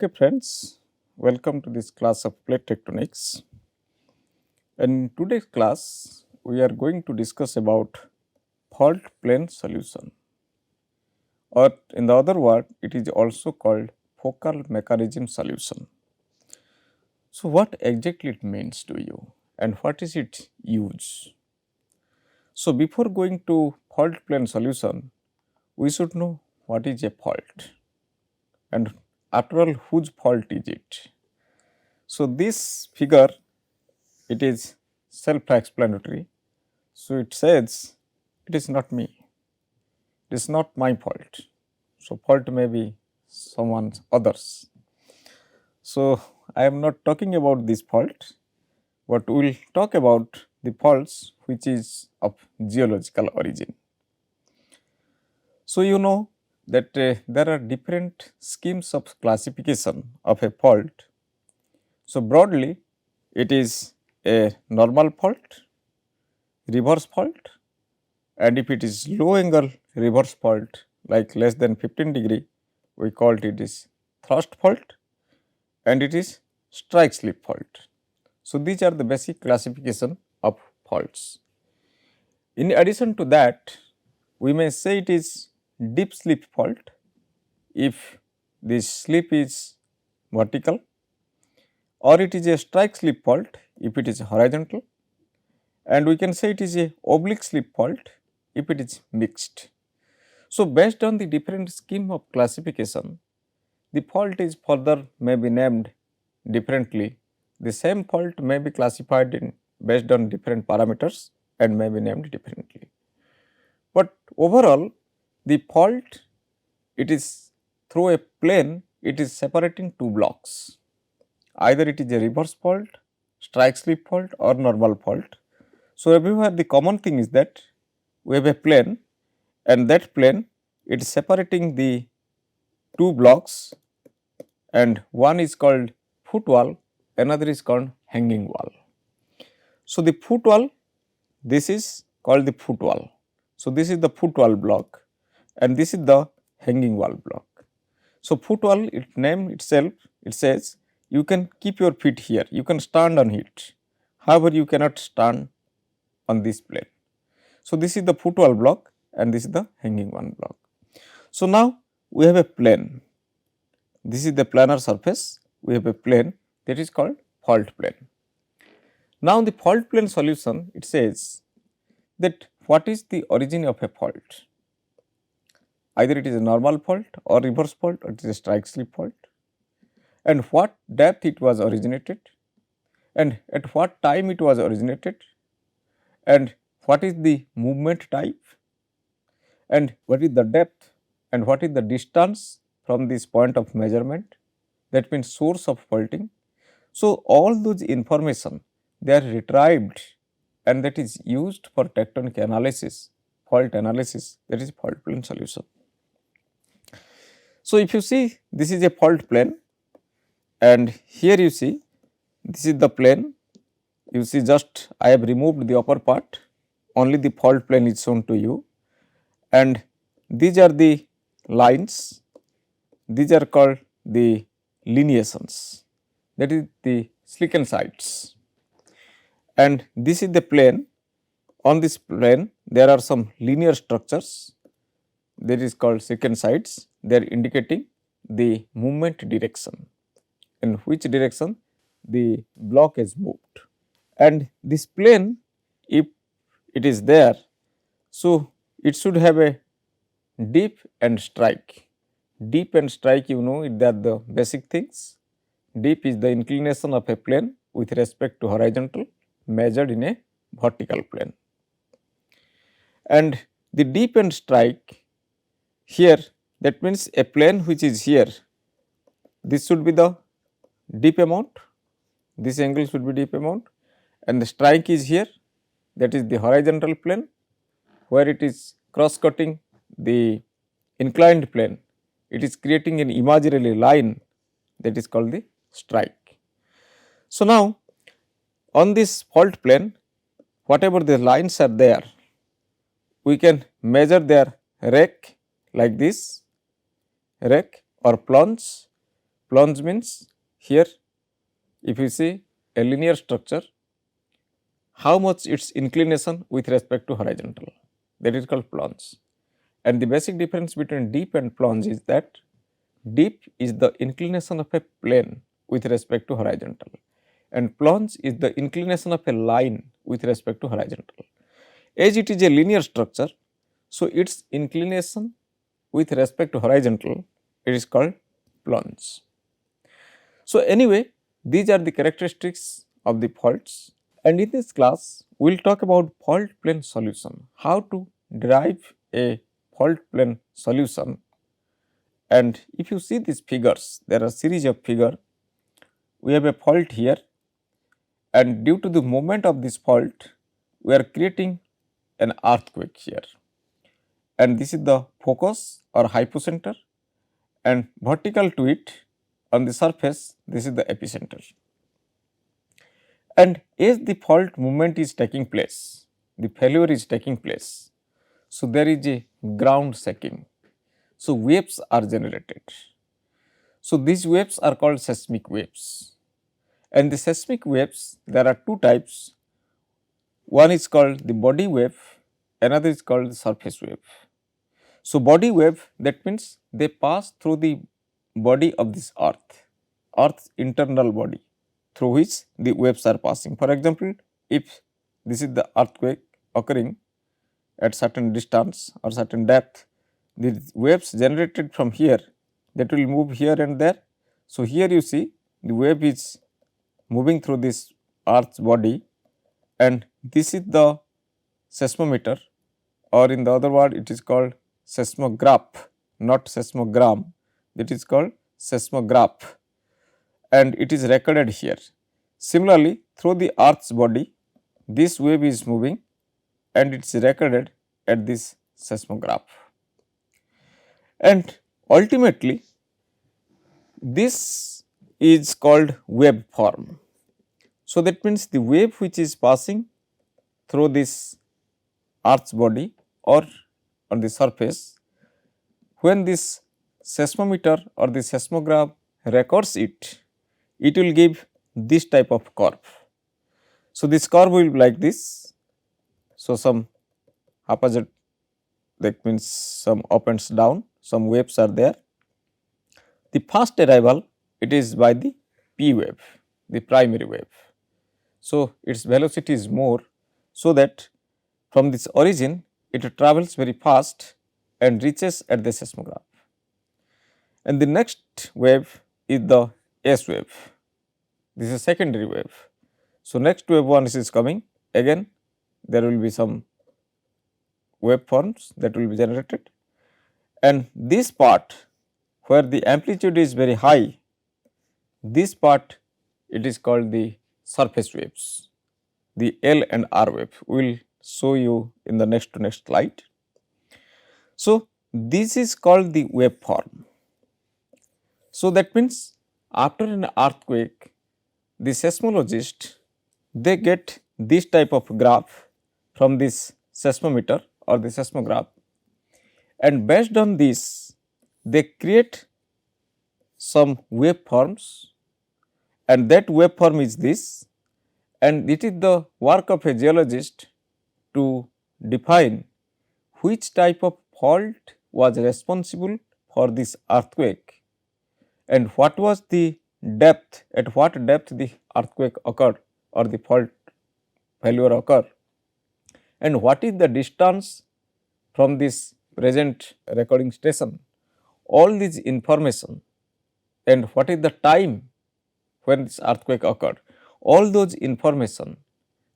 Okay friends, welcome to this class of plate tectonics. In today's class, we are going to discuss about fault plane solution, or in the other word, it is also called focal mechanism solution. So, what exactly it means to you and what is its use? So, before going to fault plane solution, we should know what is a fault and after all, whose fault is it? So, this figure, it is self-explanatory. So, it says it is not me, it is not my fault. So, fault may be someone others. So, I am not talking about this fault, but we will talk about the faults which is of geological origin. So, you know that there are different schemes of classification of a fault. So, broadly it is a normal fault, reverse fault, and if it is low angle reverse fault like less than 15 degree, we call it is thrust fault and it is strike slip fault. So, these are the basic classification of faults. In addition to that, we may say it is deep slip fault if the slip is vertical, or it is a strike slip fault if it is horizontal, and we can say it is a oblique slip fault if it is mixed. So, based on the different scheme of classification, the fault is further may be named differently. The same fault may be classified in based on different parameters and may be named differently. But overall, the fault, it is through a plane, it is separating two blocks. Either it is a reverse fault, strike slip fault or normal fault. So, everywhere the common thing is that we have a plane and that plane, it is separating the two blocks, and one is called footwall, another is called hanging wall. So, the footwall, this is called the footwall. So, this is the footwall block and this is the hanging wall block. So, footwall, it name itself, it says you can keep your feet here, you can stand on it, however you cannot stand on this plane. So, this is the footwall block and this is the hanging wall block. So, now we have a plane, this is the planar surface, we have a plane that is called fault plane. Now, the fault plane solution, it says that what is the origin of a fault? Either it is a normal fault or reverse fault or it is a strike slip fault, and what depth it was originated, and at what time it was originated, and what is the movement type, and what is the depth, and what is the distance from this point of measurement, that means source of faulting. So, all those information, they are retrieved and that is used for tectonic analysis, fault analysis, that is fault plane solution. So, if you see, this is a fault plane and here you see this is the plane, you see just I have removed the upper part, only the fault plane is shown to you, and these are the lines, these are called the lineations, that is the slicken sides, and this is the plane. On this plane there are some linear structures that is called secant sides, they are indicating the movement direction, in which direction the block is moved. And this plane, if it is there, so it should have a dip and strike. Dip and strike, you know, they are the basic things. Dip is the inclination of a plane with respect to horizontal measured in a vertical plane. And the dip and strike here, that means a plane which is here, this should be the dip amount, this angle should be dip amount, and the strike is here, that is the horizontal plane where it is cross cutting the inclined plane, it is creating an imaginary line, that is called the strike. So, now on this fault plane, whatever the lines are there, we can measure their rake like this, rake or plunge, Plunge means here if you see a linear structure, how much its inclination with respect to horizontal, that is called plunge. And the basic difference between dip and plunge is that dip is the inclination of a plane with respect to horizontal, and plunge is the inclination of a line with respect to horizontal. As it is a linear structure, so its inclination with respect to horizontal, it is called plunge. So, anyway, these are the characteristics of the faults, and in this class we will talk about fault plane solution, how to derive a fault plane solution. And if you see these figures, there are a series of figures. We have a fault here, and due to the moment of this fault, we are creating an earthquake here, and this is the focus or hypocenter, and vertical to it on the surface, this is the epicenter. And as the fault movement is taking place, the failure is taking place, so there is a ground shaking. So, waves are generated. So, these waves are called seismic waves, and the seismic waves, there are two types. One is called the body wave, another is called the surface wave. So, body wave, that means they pass through the body of this earth, earth's internal body through which the waves are passing. For example, if this is the earthquake occurring at certain distance or certain depth, the waves generated from here, that will move here and there. So, here you see the wave is moving through this earth's body, and this is the seismometer, or in the other word it is called seismograph, not seismogram, that is called seismograph, and it is recorded here. Similarly, through the earth's body, this wave is moving and it is recorded at this seismograph. And ultimately, this is called wave form. So, that means the wave which is passing through this earth's body or on the surface, when this seismometer or the seismograph records it, it will give this type of curve. So, this curve will be like this. So, some haphazard, that means some up and down, some waves are there. The first arrival, it is by the P wave, the primary wave. So, its velocity is more, so that from this origin it travels very fast and reaches at the seismograph. And the next wave is the S wave, this is a secondary wave. So, next wave one is coming, again there will be some waveforms that will be generated, and this part where the amplitude is very high, this part it is called the surface waves, the L and R wave. We will show you in the next slide. So, this is called the waveform. So, that means after an earthquake, the seismologist, they get this type of graph from this seismometer or the seismograph, and based on this they create some waveforms, and that waveform is this, and it is the work of a geologist to define which type of fault was responsible for this earthquake and what was the depth, at what depth the earthquake occurred or the fault failure occurred, and what is the distance from this present recording station. All these information, and what is the time when this earthquake occurred, all those information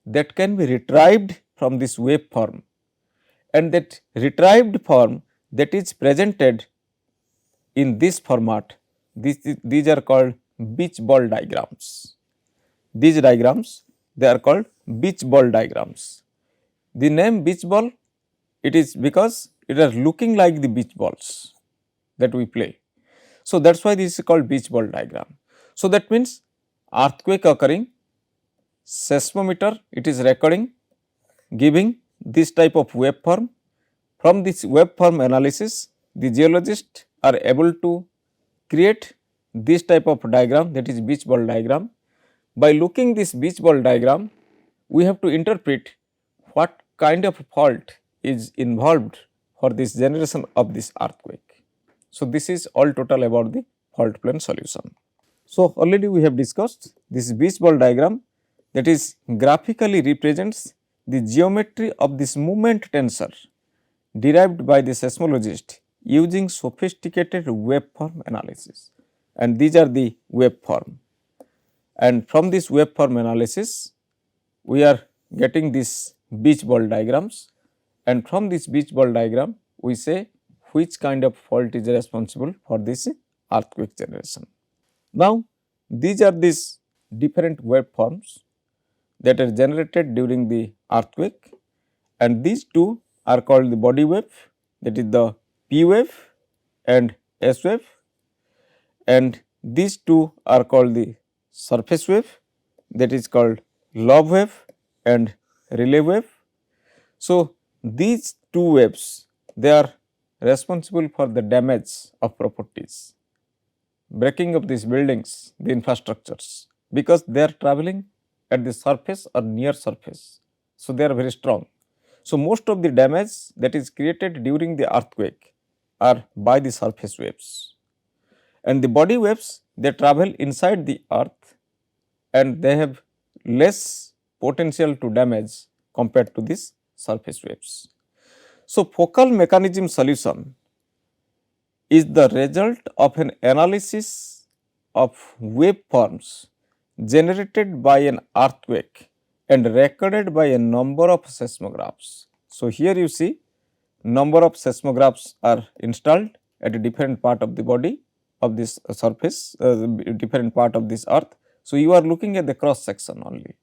that can be retrieved from this waveform, and that retrieved form that is presented in this format, these are called beach ball diagrams. These diagrams, they are called beach ball diagrams. The name beach ball, it is because it is looking like the beach balls that we play. So, that is why this is called beach ball diagram. So, that means earthquake occurring, seismometer it is recording, giving this type of waveform. From this waveform analysis, the geologists are able to create this type of diagram, that is beach ball diagram. By looking this beach ball diagram, we have to interpret what kind of fault is involved for this generation of this earthquake. So, this is all total about the fault plane solution. So, already we have discussed this beach ball diagram, that is graphically represents the geometry of this moment tensor derived by the seismologist using sophisticated waveform analysis, and these are the waveform. And from this waveform analysis, we are getting this beach ball diagrams, and from this beach ball diagram we say which kind of fault is responsible for this earthquake generation. Now, these are these different waveforms that are generated during the earthquake, and these two are called the body wave, that is the P wave and S wave, and these two are called the surface wave, that is called lobe wave and relay wave. So, these two waves, they are responsible for the damage of properties, breaking of these buildings, the infrastructures, because they are traveling at the surface or near surface. So, they are very strong. So, most of the damage that is created during the earthquake are by the surface waves, and the body waves, they travel inside the earth and they have less potential to damage compared to these surface waves. So, focal mechanism solution is the result of an analysis of waveforms generated by an earthquake and recorded by a number of seismographs. So, here you see number of seismographs are installed at a different part of the body of this surface, different part of this earth. So, you are looking at the cross section only.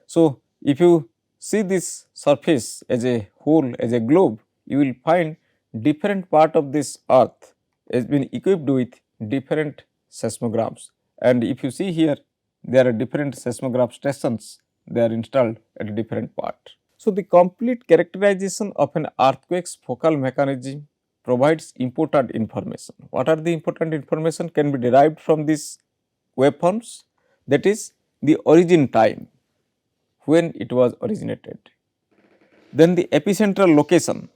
So, if you see this surface as a whole, as a globe, you will find different part of this earth has been equipped with different seismographs, and if you see here, there are different seismograph stations, they are installed at a different part. So, the complete characterization of an earthquake's focal mechanism provides important information. What are the important information can be derived from these waveforms? That is the origin time, when it was originated, then the epicentral location,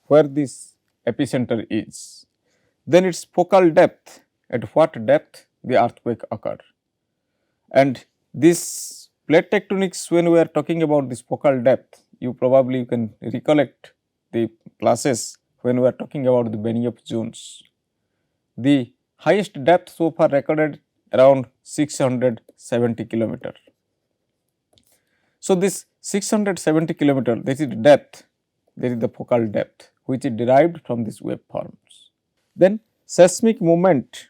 where this epicenter is, then its focal depth, at what depth the earthquake occurred. And this plate tectonics, when we are talking about this focal depth, you can recollect the classes when we are talking about the Benioff zones. The highest depth so far recorded around 670 kilometer. So, this 670 kilometer, this is depth, this is the focal depth, which is derived from these waveforms. Then seismic movement,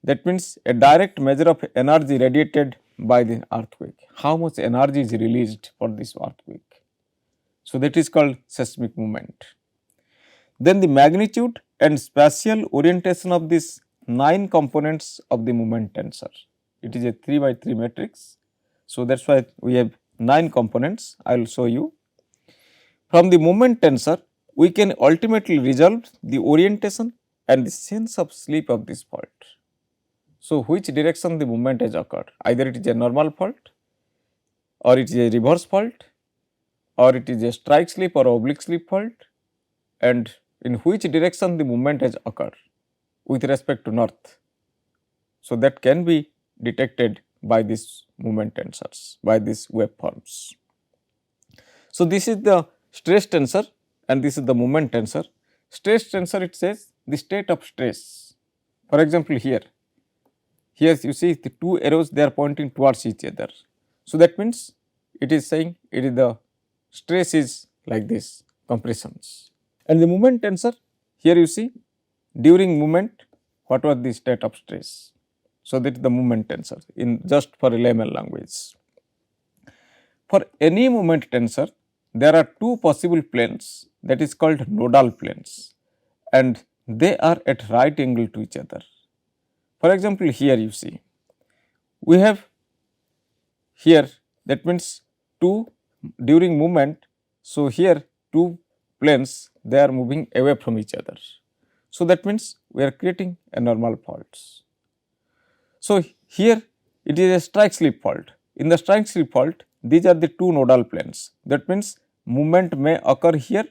that means a direct measure of energy radiated by the earthquake, how much energy is released for this earthquake. So, that is called seismic movement. Then the magnitude and spatial orientation of these 9 components of the moment tensor. It is a 3 by 3 matrix. So, that is why we have 9 components. I will show you. From the moment tensor, we can ultimately resolve the orientation and the sense of slip of this fault. So, which direction the movement has occurred, either it is a normal fault or it is a reverse fault or it is a strike slip or oblique slip fault, and in which direction the movement has occurred with respect to north. So, that can be detected by these moment tensors, by these waveforms. So, this is the stress tensor and this is the moment tensor. Stress tensor, it says the state of stress. For example, here you see the 2 arrows, they are pointing towards each other. So, that means it is saying it is the stress is like this, compressions. And the moment tensor, here you see during movement what was the state of stress. So, that is the moment tensor in just for a layman language. For any moment tensor, there are 2 possible planes, that is called nodal planes, and they are at right angle to each other. For example, here you see we have here, that means 2 during movement. So, here 2 planes, they are moving away from each other. So, that means we are creating a normal faults. So, here it is a strike slip fault. In the strike slip fault, these are the two nodal planes. That means, movement may occur here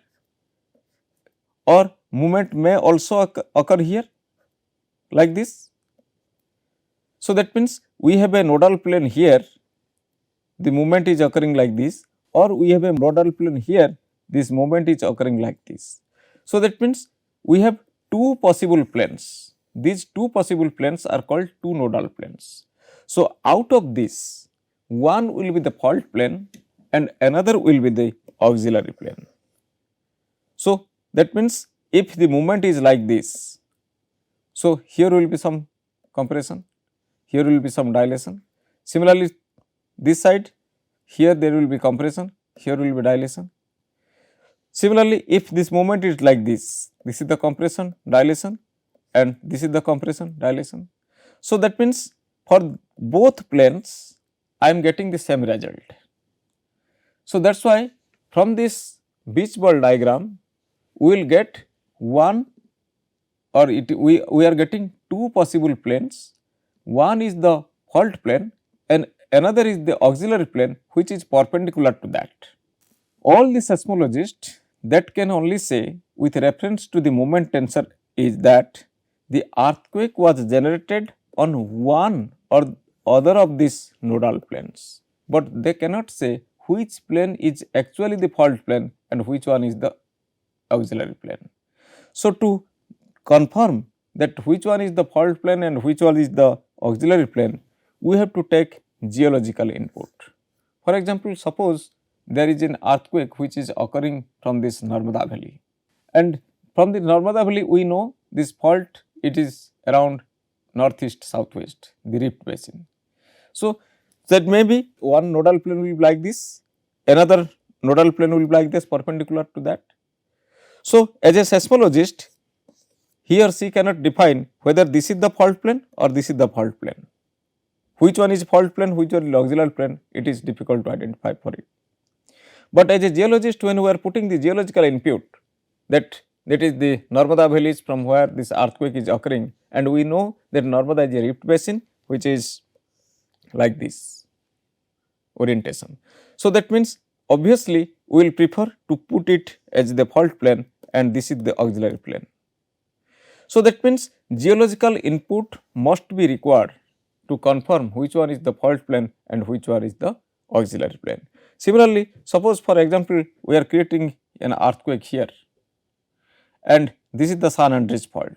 or movement may also occur here like this. So, that means, we have a nodal plane here, the movement is occurring like this, or we have a nodal plane here, this movement is occurring like this. So, that means, we have two possible planes. These two possible planes are called two nodal planes. So, out of this, one will be the fault plane and another will be the auxiliary plane. So, that means, if the movement is like this, so here will be some compression, here will be some dilation. Similarly, this side, here there will be compression, here will be dilation. Similarly, if this movement is like this is the compression, dilation, and this is the compression, dilation. So, that means, for both planes I am getting the same result. So, that is why from this beach ball diagram we will get one, or we are getting two possible planes. One is the fault plane and another is the auxiliary plane which is perpendicular to that. All the seismologists that can only say with reference to the moment tensor is that the earthquake was generated on one or other of these nodal planes, but they cannot say which plane is actually the fault plane and which one is the auxiliary plane. So, to confirm that which one is the fault plane and which one is the auxiliary plane, we have to take geological input. For example, suppose there is an earthquake which is occurring from this Narmada valley, and from the Narmada valley we know this fault, it is around northeast southwest, the rift basin. So, that may be one nodal plane will be like this, another nodal plane will be like this perpendicular to that. So, as a seismologist, he or she cannot define whether this is the fault plane or this is the fault plane. Which one is fault plane, which one is auxiliary plane, it is difficult to identify for it. But as a geologist, when we are putting the geological input, that is the Narmada valleys from where this earthquake is occurring, and we know that Narmada is a rift basin which is like this orientation. So, that means, obviously we will prefer to put it as the fault plane and this is the auxiliary plane. So, that means, geological input must be required to confirm which one is the fault plane and which one is the auxiliary plane. Similarly, suppose for example, we are creating an earthquake here and this is the San Andreas fault,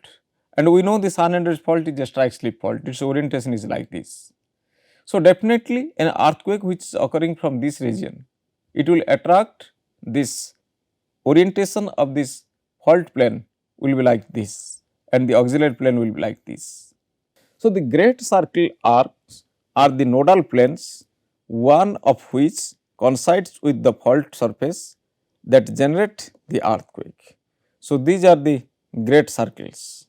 and we know the San Andreas fault is a strike slip fault, its orientation is like this. So, definitely an earthquake which is occurring from this region, it will attract this orientation of this fault plane will be like this and the auxiliary plane will be like this. So, the great circle arcs are the nodal planes, one of which coincides with the fault surface that generate the earthquake. So, these are the great circles.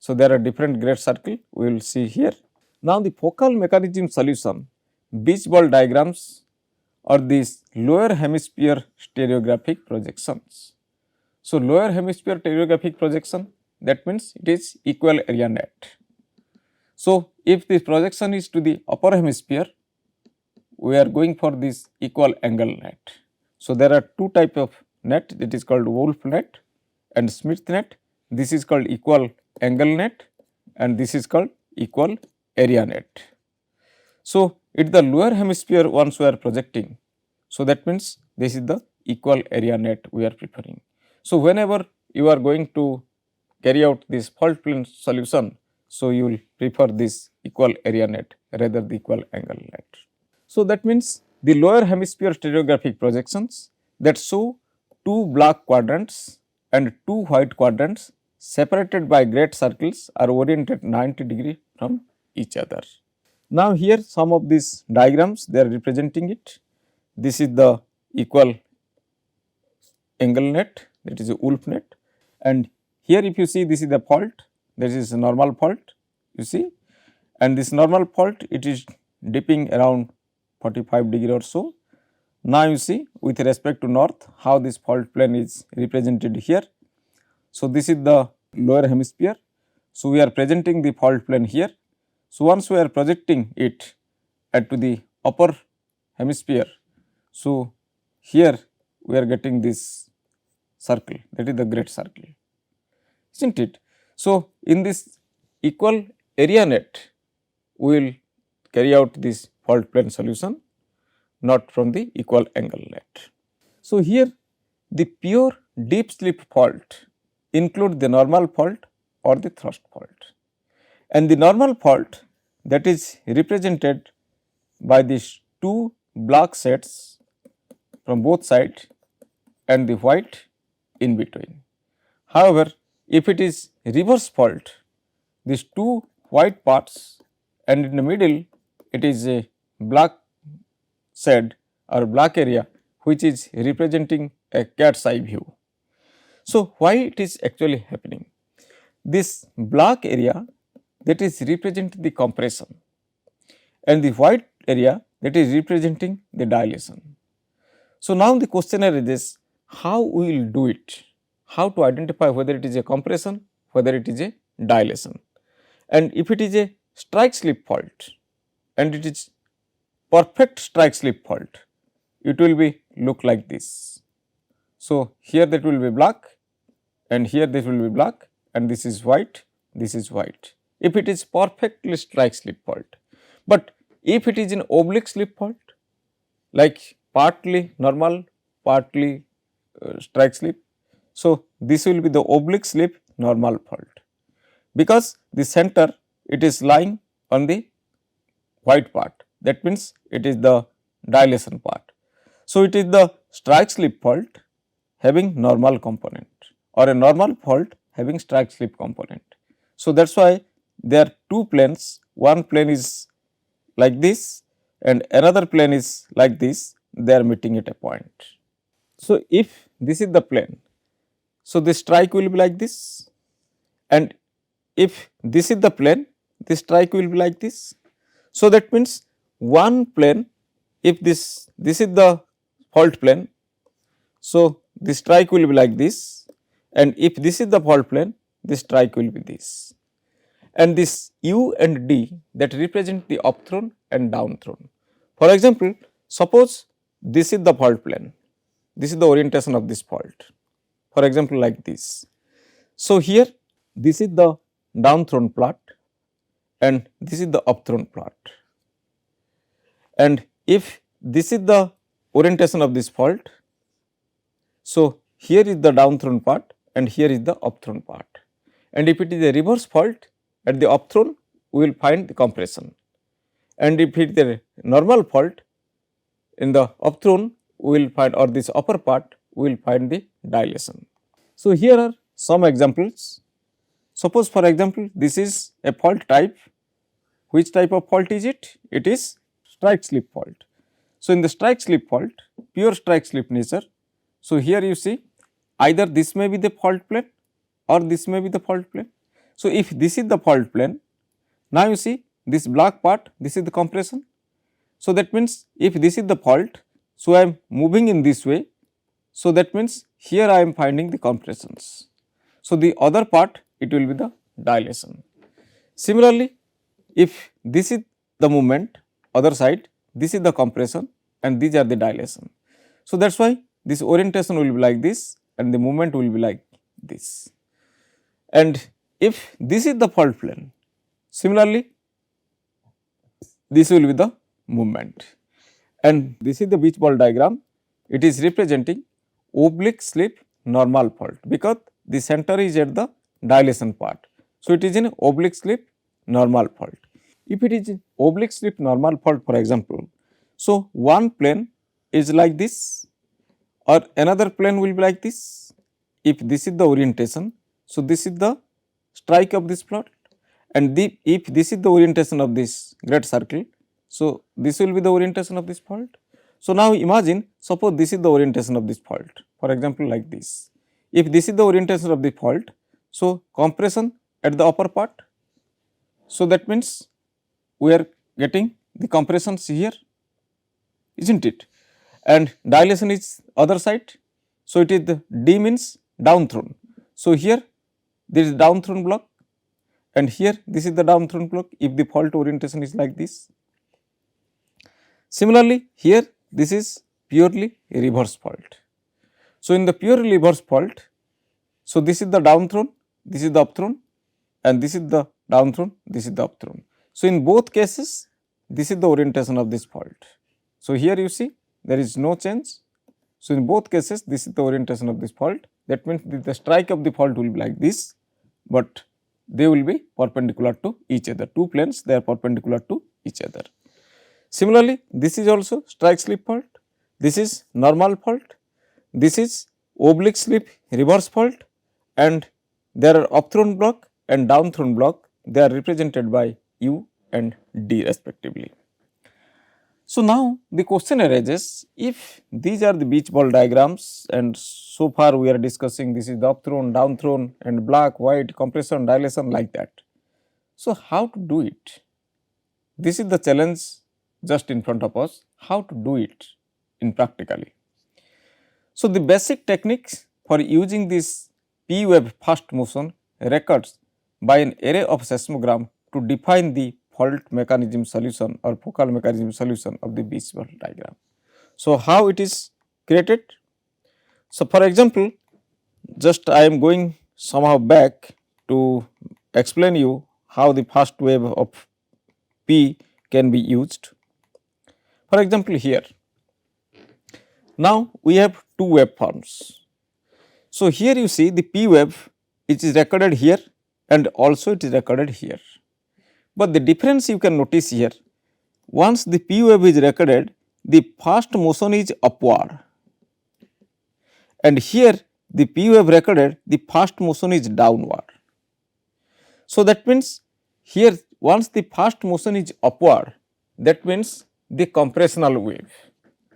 So, there are different great circles we will see here. Now, the focal mechanism solution beach ball diagrams or these lower hemisphere stereographic projections. So, lower hemisphere stereographic projection, that means it is equal area net. So, if the projection is to the upper hemisphere, we are going for this equal angle net. So, there are two type of net, that is called Wolf net and Smith net. This is called equal angle net and this is called equal area net. So, it is the lower hemisphere once we are projecting. So, that means this is the equal area net we are preferring. So, whenever you are going to carry out this fault plane solution, so you will prefer this equal area net rather the equal angle net. So, that means the lower hemisphere stereographic projections that show two black quadrants and two white quadrants separated by great circles are oriented 90 degree from each other. Now, here some of these diagrams they are representing it. This is the equal angle net, that is a Wolf net, and here if you see this is the fault, that is a normal fault you see, and this normal fault it is dipping around 45 degree or so. Now, you see with respect to north how this fault plane is represented here. So, this is the lower hemisphere. So, we are presenting the fault plane here. So, once we are projecting it at to the upper hemisphere, so here we are getting this circle, that is the great circle, is not it. So, in this equal area net, we will carry out this fault plane solution, not from the equal angle net. So, here the pure deep slip fault include the normal fault or the thrust fault, and the normal fault, that is represented by these two black sets from both sides and the white in between. However, if it is reverse fault, these two white parts and in the middle it is a black shade or black area which is representing a cat's eye view. So, why it is actually happening? This black area, that is representing the compression, and the white area, that is representing the dilation. So, now the question is how we will do it, how to identify whether it is a compression, whether it is a dilation, and if it is a strike slip fault and it is perfect strike slip fault, it will be look like this. So, here that will be black and here this will be black and this is white, this is white, if it is perfectly strike slip fault. But if it is an oblique slip fault, like partly normal, partly strike slip, so this will be the oblique slip normal fault, because the center it is lying on the white part, that means it is the dilation part. So, it is the strike slip fault having normal component or a normal fault having strike slip component. So, that is why there are two planes, one plane is like this and another plane is like this, they are meeting at a point. So, if this is the plane, so the strike will be like this, and if this is the plane, the strike will be like this. So, that means one plane, if this is the fault plane, so the strike will be like this, and if this is the fault plane, the strike will be this. And this U and D, that represent the up thrown and down thrown. For example, suppose this is the fault plane, this is the orientation of this fault, for example like this. So, here this is the down thrown plot and this is the up thrown plot, and if this is the orientation of this fault, so here is the down thrown part and here is the up thrown part, and if it is a reverse fault, at the up thrown we will find the compression, and if it is a normal fault, in the up thrown we will find, or this upper part we will find the dilation. So, here are some examples. Suppose for example, this is a fault type. Which type of fault is it? It is strike slip fault. So, in the strike slip fault, pure strike slip nature. So, here you see either this may be the fault plane or this may be the fault plane. So, if this is the fault plane, now you see this black part, this is the compression. So, that means if this is the fault, so I am moving in this way. So, that means here I am finding the compressions. So, the other part it will be the dilation. Similarly, if this is the movement, other side, this is the compression and these are the dilation. So, that is why this orientation will be like this and the movement will be like this. And if this is the fault plane, similarly this will be the movement, and this is the beach ball diagram. It is representing oblique slip normal fault, because the center is at the dilation part. So, it is in oblique slip normal fault. If it is oblique slip normal fault, for example, so one plane is like this or another plane will be like this. If this is the orientation, so this is the strike of this plot, and if this is the orientation of this great circle, so this will be the orientation of this fault. So, now imagine, suppose this is the orientation of this fault, for example like this. If this is the orientation of the fault, so compression at the upper part, so that means we are getting the compressions here, isn't it? And dilation is other side. So, it is the D means down thrown. So, here there is down thrown block, and here this is the down thrown block if the fault orientation is like this. Similarly, here this is purely a reverse fault. So, in the purely reverse fault, so this is the down thrown, this is the up thrown, and this is the down thrown, this is the up thrown. So, in both cases this is the orientation of this fault. So, here you see there is no change. So, in both cases this is the orientation of this fault, that means the strike of the fault will be like this, but they will be perpendicular to each other, two planes they are perpendicular to each other. Similarly, this is also strike slip fault, this is normal fault, this is oblique slip reverse fault, and there are up thrown block and down thrown block, they are represented by U and D respectively. So, now the question arises, if these are the beach ball diagrams and so far we are discussing this is the up thrown, down thrown and black, white, compression, dilation like that. So, how to do it? This is the challenge just in front of us, how to do it in practically. So, the basic techniques for using this P wave fast motion records by an array of seismogram to define the fault mechanism solution or focal mechanism solution of the beach ball diagram. So, how it is created? So, for example, just I am going somehow back to explain you how the fast wave of P can be used. For example, here now we have two waveforms. So, here you see the P wave which is recorded here and also it is recorded here. But the difference you can notice here, once the P wave is recorded, the fast motion is upward, and here the P wave recorded, the fast motion is downward. So, that means here once the fast motion is upward, that means the compressional wave.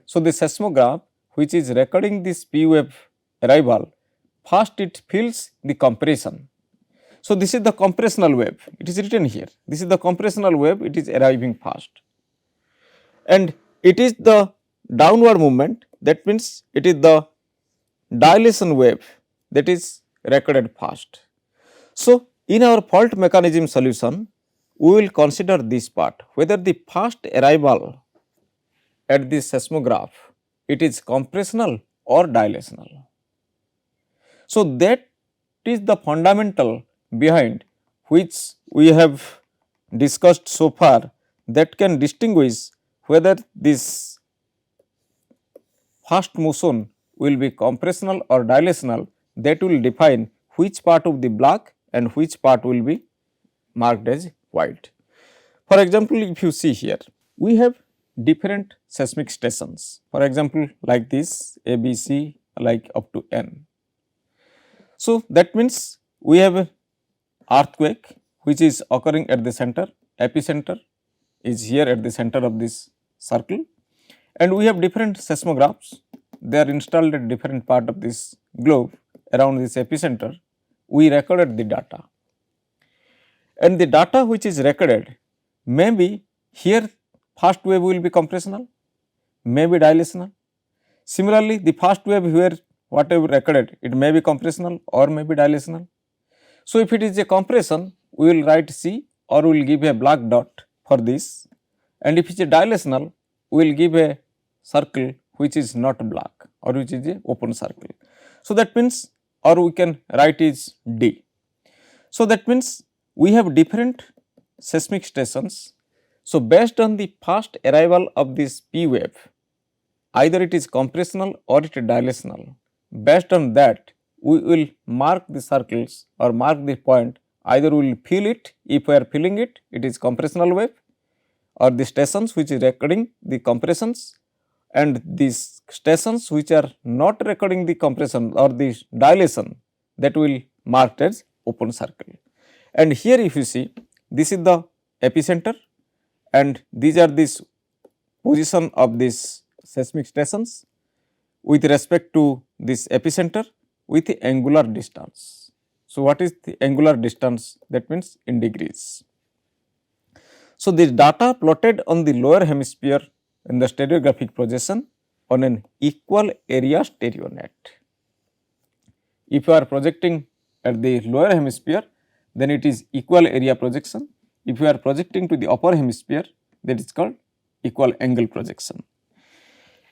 So, the seismograph which is recording this P wave arrival, first it feels the compression. So, this is the compressional wave, it is written here, this is the compressional wave, it is arriving fast, and it is the downward movement, that means it is the dilation wave that is recorded fast. So, in our fault mechanism solution, we will consider this part, whether the fast arrival at the seismograph, it is compressional or dilational. So, that is the fundamental behind which we have discussed so far, that can distinguish whether this fast motion will be compressional or dilational, that will define which part of the black and which part will be marked as white. For example, if you see here, we have different seismic stations, for example, like this A, B, C, like up to N. So, that means we have a earthquake which is occurring at the center, epicenter is here at the center of this circle, and we have different seismographs, they are installed at different part of this globe around this epicenter. We recorded the data, and the data which is recorded may be here fast wave will be compressional, may be dilational. Similarly, the fast wave here whatever recorded, it may be compressional or may be dilational. So, if it is a compression, we will write C or we will give a black dot for this, and if it is a dilational, we will give a circle which is not black or which is a open circle. So, that means, or we can write is D. So, that means we have different seismic stations. So, based on the fast arrival of this P wave, either it is compressional or it is dilational, based on that we will mark the circles or mark the point, either we will feel it, if we are feeling it, it is compressional wave, or the stations which is recording the compressions, and these stations which are not recording the compression or the dilation, that will marked as open circle. And here if you see, this is the epicenter and these are this position of these seismic stations with respect to this epicenter with the angular distance. So, what is the angular distance? That means in degrees. So, this data plotted on the lower hemisphere in the stereographic projection on an equal area stereo net. If you are projecting at the lower hemisphere, then it is equal area projection. If you are projecting to the upper hemisphere, that is called equal angle projection.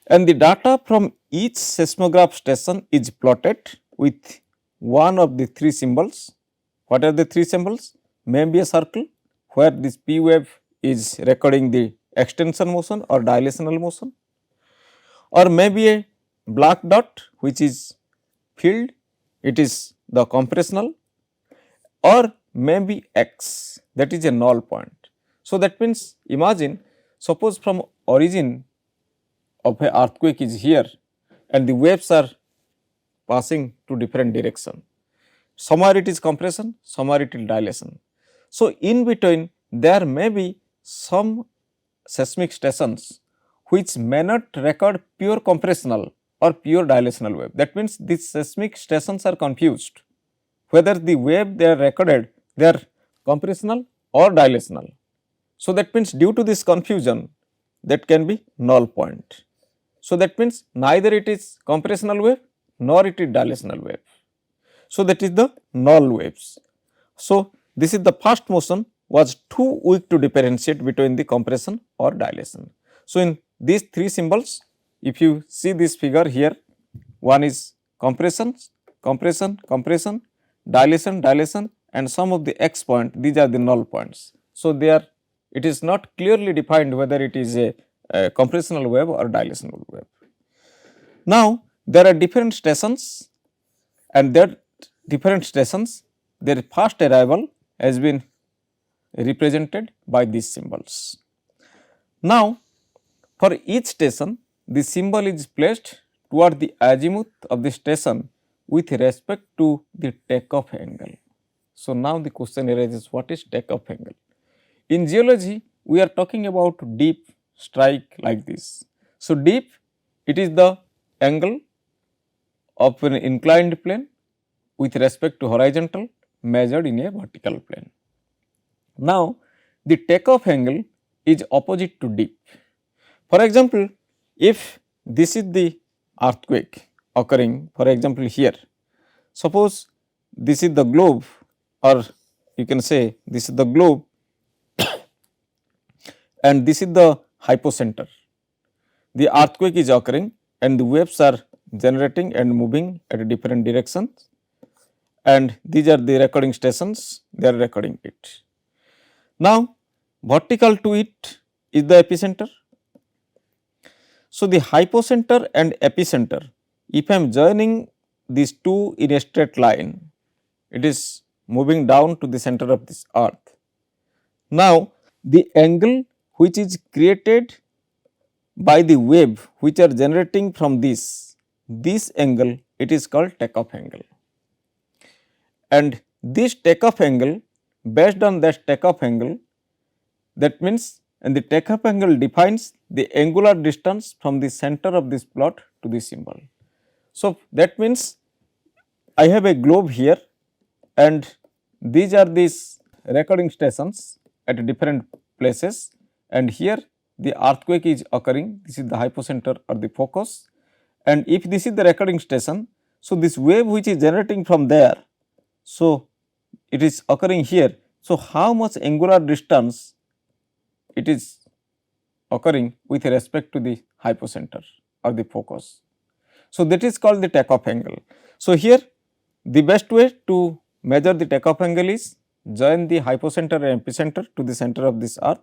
And the data from each seismograph station is plotted with one of the three symbols. What are the three symbols? Maybe a circle where this P wave is recording the extension motion or dilational motion, or maybe a black dot which is field, it is the compressional, or maybe X, that is a null point. So, that means imagine, suppose from origin of a earthquake is here and the waves are passing to different direction. Somewhere it is compression, somewhere it is dilation. So, in between there may be some seismic stations which may not record pure compressional or pure dilational wave. That means these seismic stations are confused whether the wave they are recorded they are compressional or dilational. So, that means due to this confusion that can be null point. So, that means neither it is compressional wave nor it is dilational wave. So, that is the null waves. So, this is the first motion was too weak to differentiate between the compression or dilation. So, in these three symbols, if you see this figure here, one is compression, compression, compression, dilation, dilation, and some of the X point, these are the null points. So, they are, it is not clearly defined whether it is a compressional wave or dilational wave. Now, there are different stations, and their different stations, their first arrival has been represented by these symbols. Now, for each station, the symbol is placed toward the azimuth of the station with respect to the takeoff angle. So, now the question arises, what is takeoff angle? In geology, we are talking about deep strike like this. So, deep, it is the angle of an inclined plane with respect to horizontal measured in a vertical plane. Now, the takeoff angle is opposite to deep. For example, if this is the earthquake occurring, for example, here, suppose this is the globe, or you can say this is the globe and this is the hypocenter. The earthquake is occurring and the waves are generating and moving at different directions, and these are the recording stations, they are recording it. Now, vertical to it is the epicenter. So, the hypocenter and epicenter, if I am joining these two in a straight line, it is moving down to the center of this earth. Now, the angle which is created by the wave which are generating from this angle, it is called takeoff angle. And this takeoff angle, based on that takeoff angle, that means, and the takeoff angle defines the angular distance from the center of this plot to the symbol. So, that means I have a globe here and these are these recording stations at different places, and here the earthquake is occurring, this is the hypocenter or the focus, and if this is the recording station, so this wave which is generating from there, so it is occurring here. So, how much angular distance it is occurring with respect to the hypocenter or the focus. So, that is called the takeoff angle. So, here the best way to measure the takeoff angle is join the hypocenter and epicenter to the center of this earth,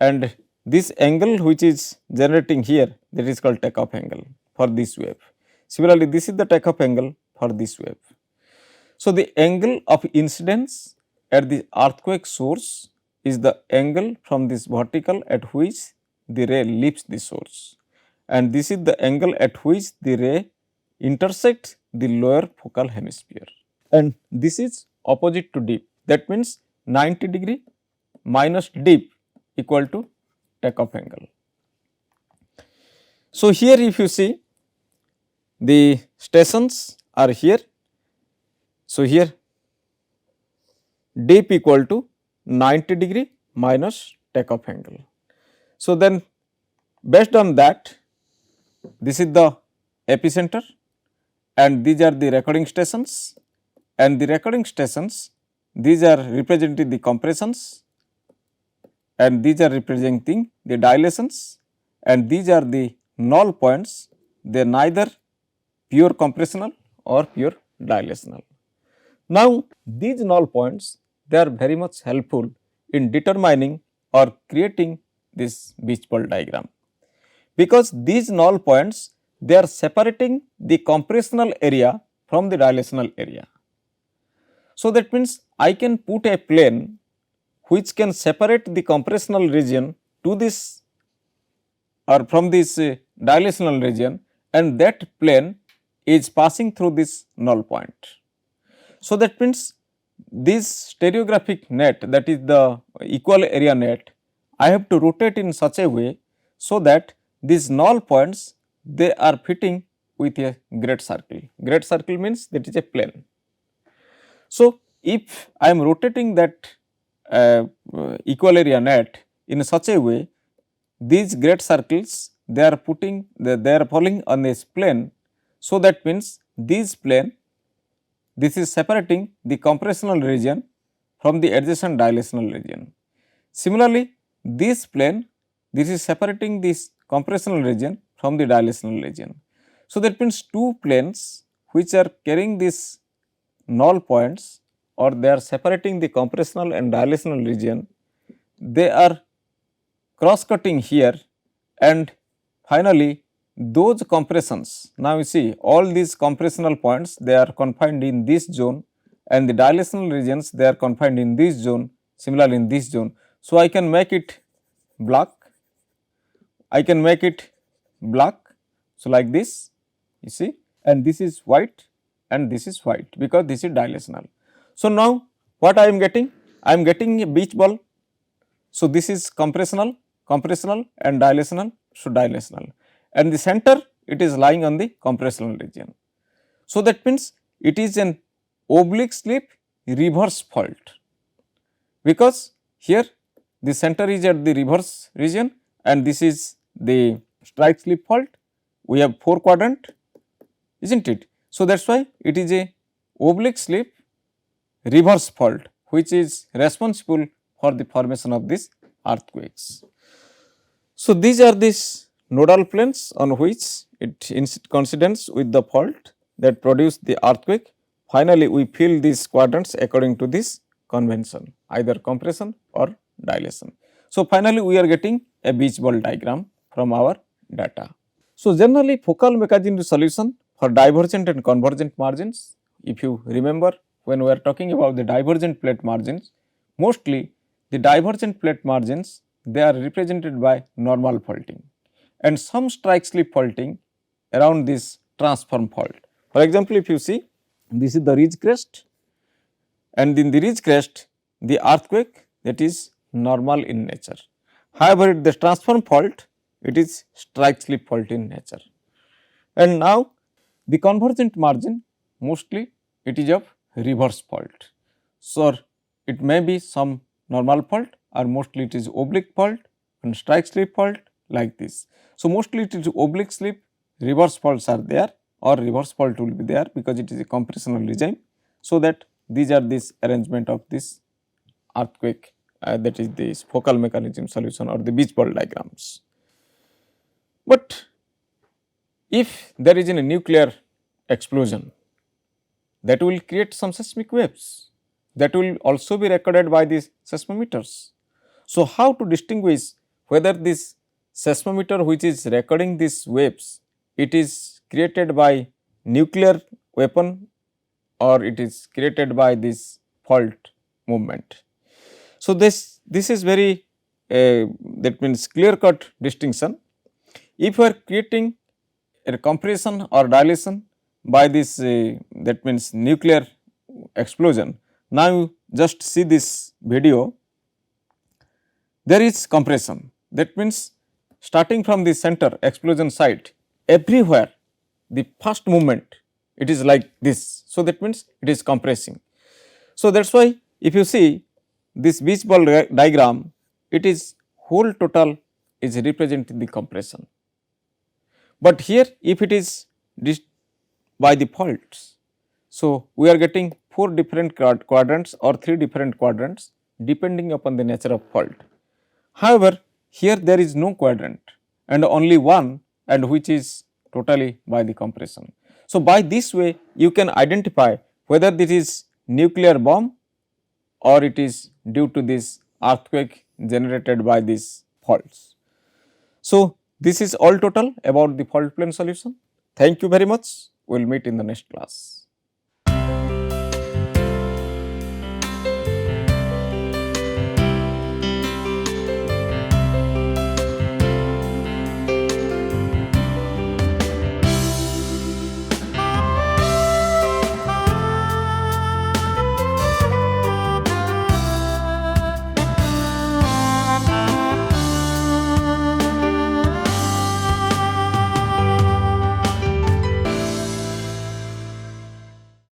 and this angle which is generating here, that is called takeoff angle for this wave. Similarly, this is the takeoff angle for this wave. So, the angle of incidence at the earthquake source is the angle from this vertical at which the ray leaves the source, and this is the angle at which the ray intersects the lower focal hemisphere, and this is opposite to deep. That means 90 degree minus deep equal to takeoff angle. So, here if you see the stations are here. So, here deep equal to 90 degree minus takeoff angle. So, then based on that, this is the epicenter and these are the recording stations, and the recording stations, these are representing the compressions and these are representing the dilations and these are the null points, they are neither pure compressional or pure dilational. Now, these null points, they are very much helpful in determining or creating this beach ball diagram, because these null points, they are separating the compressional area from the dilational area. So, that means I can put a plane which can separate the compressional region to this or from this dilational region, and that plane is passing through this null point. So, that means this stereographic net, that is the equal area net, I have to rotate in such a way so that these null points, they are fitting with a great circle. Great circle means that is a plane. So, if I am rotating that equal area net in such a way, these great circles, they are falling on this plane. So, that means this plane, this is separating the compressional region from the adjacent dilational region. Similarly, this plane, this is separating this compressional region from the dilational region. So, that means two planes which are carrying these null points or they are separating the compressional and dilational region, they are cross cutting here, and finally, those compressions, now you see all these compressional points, they are confined in this zone and the dilational regions, they are confined in this zone, similarly in this zone. So, I can make it black, I can make it black. So, like this you see, and this is white and this is white because this is dilational. So, now what I am getting? I am getting a beach ball. So, this is compressional and dilational, so dilational, and the center, it is lying on the compressional region. So, that means it is an oblique slip reverse fault, because here the center is at the reverse region and this is the strike slip fault. We have 4 quadrant, is not it? So, that is why it is a oblique slip reverse fault which is responsible for the formation of these earthquakes. So, these are these nodal planes on which it coincidence with the fault that produce the earthquake. Finally, we fill these quadrants according to this convention, either compression or dilation. So, finally, we are getting a beach ball diagram from our data. So, generally focal mechanism solution for divergent and convergent margins, if you remember when we are talking about the divergent plate margins, mostly the divergent plate margins, they are represented by normal faulting and some strike slip faulting around this transform fault. For example, if you see, this is the ridge crest and in the ridge crest the earthquake, that is normal in nature. However, the transform fault, it is strike slip fault in nature. And now the convergent margin, mostly it is of reverse fault. So, it may be some normal fault or mostly it is oblique fault and strike slip fault like this. So, mostly it is oblique slip, reverse faults are there or reverse fault will be there because it is a compressional regime. So, that these are this arrangement of this earthquake, that is this focal mechanism solution or the beach ball diagrams. But if there is a nuclear explosion, that will create some seismic waves that will also be recorded by these seismometers. So, how to distinguish whether this seismometer which is recording these waves, it is created by nuclear weapon or it is created by this fault movement. So, this is very that means clear cut distinction. If we are creating a compression or dilation by this that means nuclear explosion. Now, you just see this video, there is compression, that means starting from the center explosion site, everywhere the first movement it is like this. So, that means it is compressing. So, that is why if you see this beach ball diagram, it is whole total is representing the compression. But here if it is by the faults, so we are getting 4 different quadrants or 3 different quadrants depending upon the nature of fault. However, here there is no quadrant and only one, and which is totally by the compression. So, by this way you can identify whether this is nuclear bomb or it is due to this earthquake generated by these faults. So, this is all total about the fault plane solution. Thank you very much. We will meet in the next class.